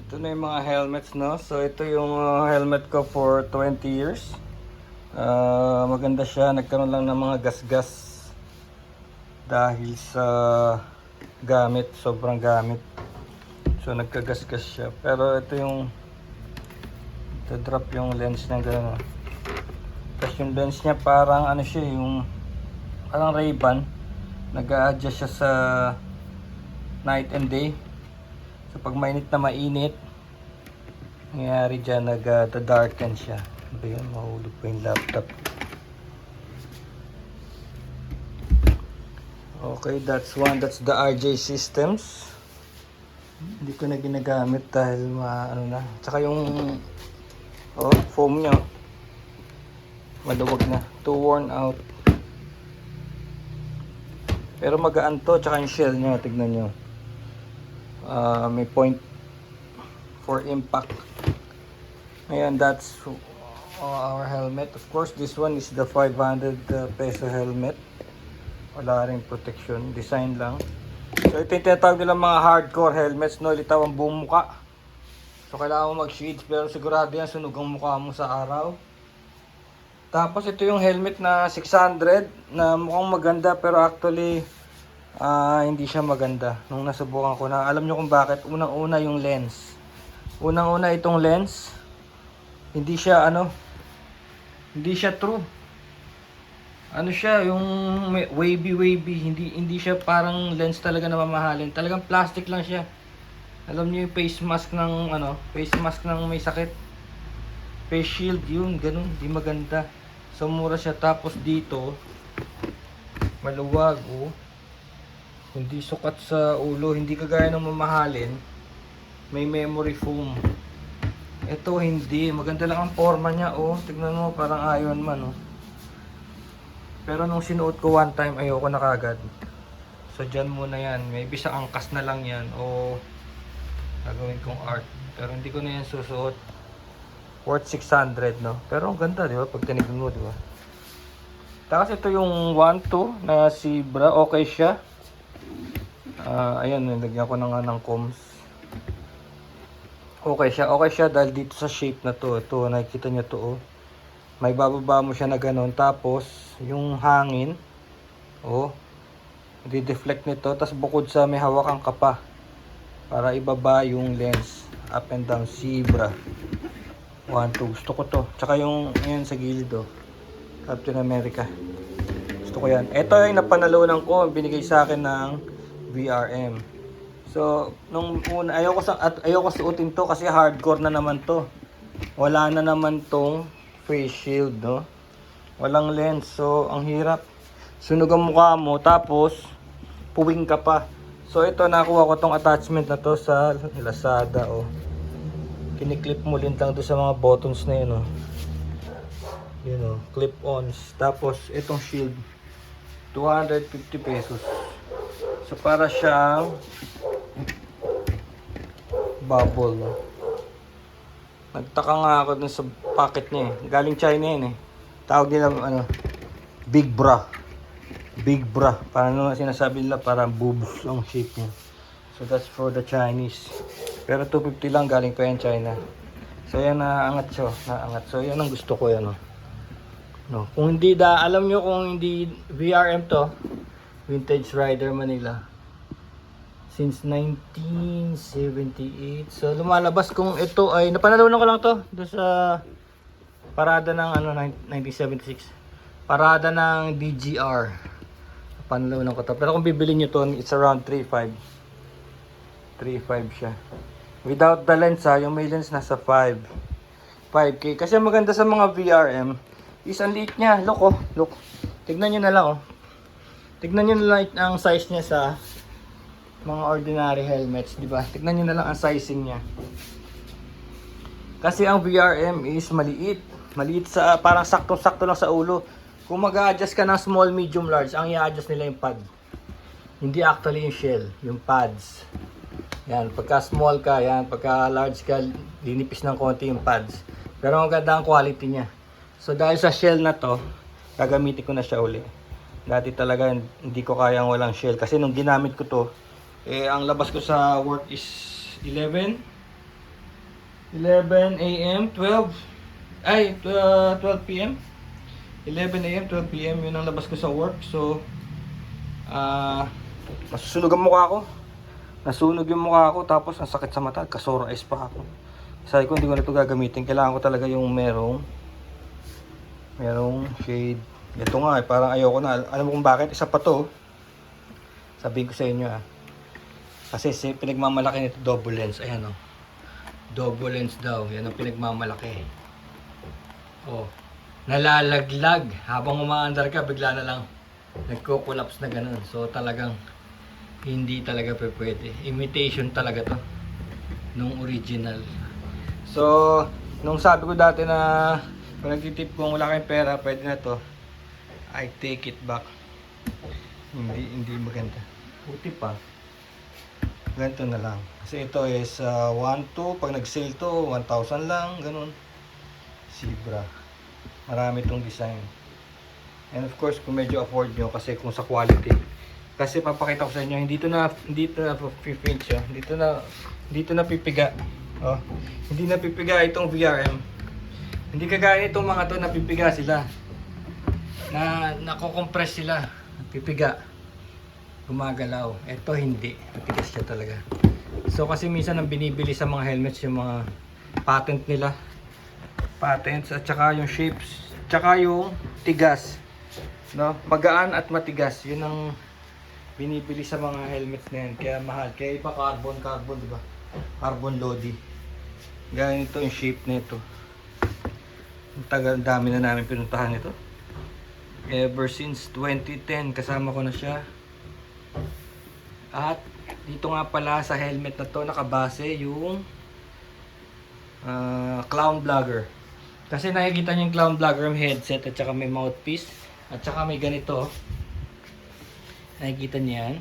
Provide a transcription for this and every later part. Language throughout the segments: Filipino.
Ito na yung mga helmets, no? So, ito yung helmet ko for 20 years. Maganda siya. Nagkaroon lang ng mga gasgas dahil sa gamit. Sobrang gamit. So, nagkagasgas siya. Pero ito yung drop yung lens niya gano'n. Tapos yung lens niya parang ano siya, yung parang Ray-Ban. Nag-a-adjust siya sa night and day. So pag mainit na mainit, nangyayari dyan, nag-darken siya. Ano ba yun? Mahulog pa yung laptop. Okay, that's one. That's the RJ Systems. Hindi ko na ginagamit dahil ano na. Tsaka yung foam niya, maluwag na. Too worn out. Pero magaan to. Tsaka yung shell niya, tignan nyo. May point for impact. Ngayon, that's our helmet. Of course, this one is the 500 peso helmet. Wala rin protection. Design lang. So, ito yung tinatawag nilang mga hardcore helmets, no? Litaw ang buong muka. So, kailangan mo mag-shades, pero sigurado yan, sunog ang mukha mo sa araw. Tapos, ito yung helmet na 600, na mukhang maganda, pero actually, hindi siya maganda. Nung nasubukan ko na, alam nyo kung bakit. Unang-una yung lens. Unang-una itong lens, hindi siya hindi siya true. Ano siya, yung wavy, hindi siya parang lens talaga na mamahalin. Talagang plastic lang siya. Alam niyo yung face mask ng face mask ng may sakit. Face shield yun, ganun, di maganda. So mura siya, tapos dito maluwag, hindi sukat sa ulo, hindi kagaya ng mamahalin. May memory foam. Ito hindi, maganda lang ang forma niya, tignan mo, parang Iron Man, Pero nung sinuot ko one time, ayoko na kagad. So dyan muna yan, maybe sa angkas na lang yan o gagawin kong art. Pero hindi ko na yan susuot. Worth 600, no? Pero ang ganda, di ba? Pag tinignan mo, di ba? Tapos ito yung 1-2 na Zebra, okay siya. Ayan, nilagyan ko na nga ng combs. Okay siya dahil dito sa shape na to. Ito, nakikita nyo to, May bababa mo siya na ganun. Tapos, yung hangin, di-deflect nito. Tapos bukod sa may hawakan ka pa para ibaba yung lens. Up and down, Zebra. 1-2, gusto ko to. Tsaka yung, yan sa gilid, Captain America. Gusto ko yan. Ito yung napanalunan ko. Binigay sa akin ng VRM. So, nung una, ayoko suotin to kasi hardcore na naman to. Wala na naman tong face shield, Walang lens. So, ang hirap. Sunog ang mukha mo, tapos puwing ka pa. So, ito, nakuha ko tong attachment na to sa Lazada, Kiniklip mo lang doon sa mga buttons na yun, clip-ons. Tapos, itong shield, 250 pesos. So, para siyang bubble, Nagtaka nga ako dun sa packet niya, Galing China yan, Tawag nila, Big Bra. Big Bra. Parang sinasabi nila, parang boobs ang shape niya. So, that's for the Chinese. Pero 250 lang, galing pa yan China. So, yan, naangat siya. So, yan ang gusto ko, yan, Kung hindi alam nyo kung hindi VRM to, Vintage Rider Manila. Since 1978. So, lumalabas kung ito ay, napanalunan ko lang to, doon sa parada ng 1976. Parada ng DGR. Napanalunan ko to. Pero kung bibili nyo to, it's around 3.5. 3.5 siya. Without the lens, yung may lens nasa 5K. Kasi maganda sa mga VRM is ang liit niya. Look. Tignan nyo na lang, Tignan nyo na lang ang size niya sa mga ordinary helmets, di ba? Tignan nyo na lang ang sizing niya. Kasi ang VRM is maliit. Maliit sa, parang sakto-sakto lang sa ulo. Kung mag-a-adjust ka ng small, medium, large, ang i-adjust nila yung pad. Hindi actually yung shell, yung pads. Yan, pagka small ka, pagka large ka, linipis ng konti yung pads. Pero maganda ang quality niya. So dahil sa shell na to, gagamitin ko na siya uli. Dati talaga hindi ko kayang walang shell. Kasi nung ginamit ko to, ang labas ko sa work is 11. 11 a.m., 12 p.m. 11 a.m., 12 p.m. Yun ang labas ko sa work. So, nasusunog ang mukha ko. Nasunog yung mukha ko, tapos ang sakit sa mata. Kasora eyes pa ako. Sabi ko, hindi ko na ito gagamitin. Kailangan ko talaga yung merong shade. Ito nga, parang ayoko na. Alam mo kung bakit? Isa pa to. Sabihin ko sa inyo Kasi pinagmamalaki nito double lens. Ayan double lens daw. Yan ang pinagmamalaki. Nalalaglag. Habang umaandar ka, bigla na lang nagko-collapse na ganun. So talagang hindi talaga pwede. Imitation talaga to nung original. So, nung sabi ko dati na kung nagtitip kung wala kayong pera, pwede na to. I take it back. Hindi maganda. Puti pa. Ganito na lang. Kasi ito is 1,200. Pag nag-sale to, 1,000 lang. Ganun. Zebra. Marami itong design. And of course, kung medyo afford nyo, kasi kung sa quality. Kasi papakita ko sa inyo, hindi to na pinch siya. Dito na pipiga. Hindi na pipiga itong VRM. Hindi kagaya itong mga to, napipiga sila. Nako-compress sila. Pipiga. Gumagalaw. Ito hindi. Matigas siya talaga. So kasi minsan ang binibili sa mga helmets yung mga patent nila. Patents at saka yung shapes. Tsaka yung tigas. Magaan at matigas. Yun ang binibili sa mga helmets na yan. Kaya mahal. Kaya iba carbon, diba? Carbon lodi. Ganito yung shape nito. Ang dami na namin pinuntahan ito. Ever since 2010 kasama ko na siya. At dito nga pala sa helmet na to nakabase yung Clown Vlogger. Kasi nakikita niyo yung Clown Vlogger, may headset at saka may mouthpiece at saka may ganito. Nakikita niyo yan.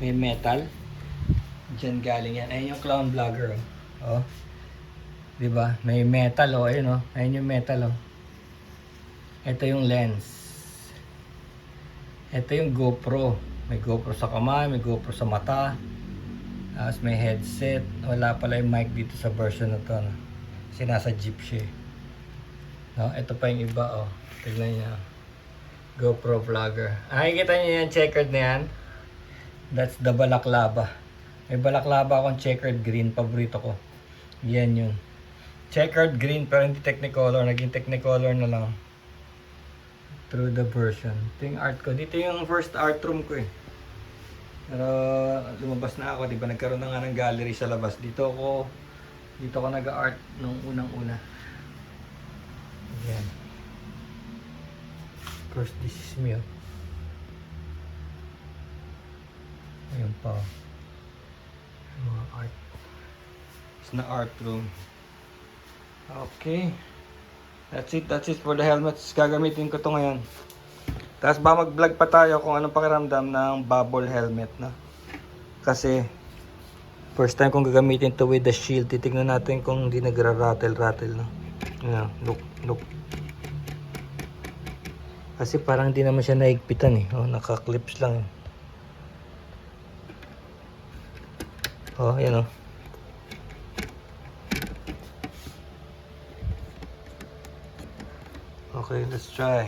May metal. Diyan galing yan. Ayun yung Clown Vlogger. Diba? May metal ayun ayun yung metal Ito yung lens. Ito yung GoPro. May GoPro sa kamay, may GoPro sa mata. Tapos may headset. Wala pala yung mic dito sa version na to. Kasi nasa jeep siya. Ito pa yung iba Tignan niyo. GoPro Vlogger. Nakikita niyo yan, checkered na yan. That's the balaklava. May balaklava akong checkered green. Paborito ko. Yan yun. Checkered green pero hindi Technicolor. Naging Technicolor na lang. Through the version. Ito yung art ko. Dito yung first art room ko Pero lumabas na ako. Diba nagkaroon na nga ng gallery sa labas. Dito ako nag-art nung unang-una. Yan. Of course, this is me Ayun pa mga art. It's na art room. Okay. That's it for the helmets. Gagamitin ko to ngayon. Tapos mag-vlog pa tayo kung anong pakiramdam ng bubble helmet Kasi first time kong gagamitin to with the shield. Titignan natin kung hindi nagra-rattle. Ayan, look. Kasi parang hindi naman siya naigpitan naka-clips lang ayan Okay, let's try.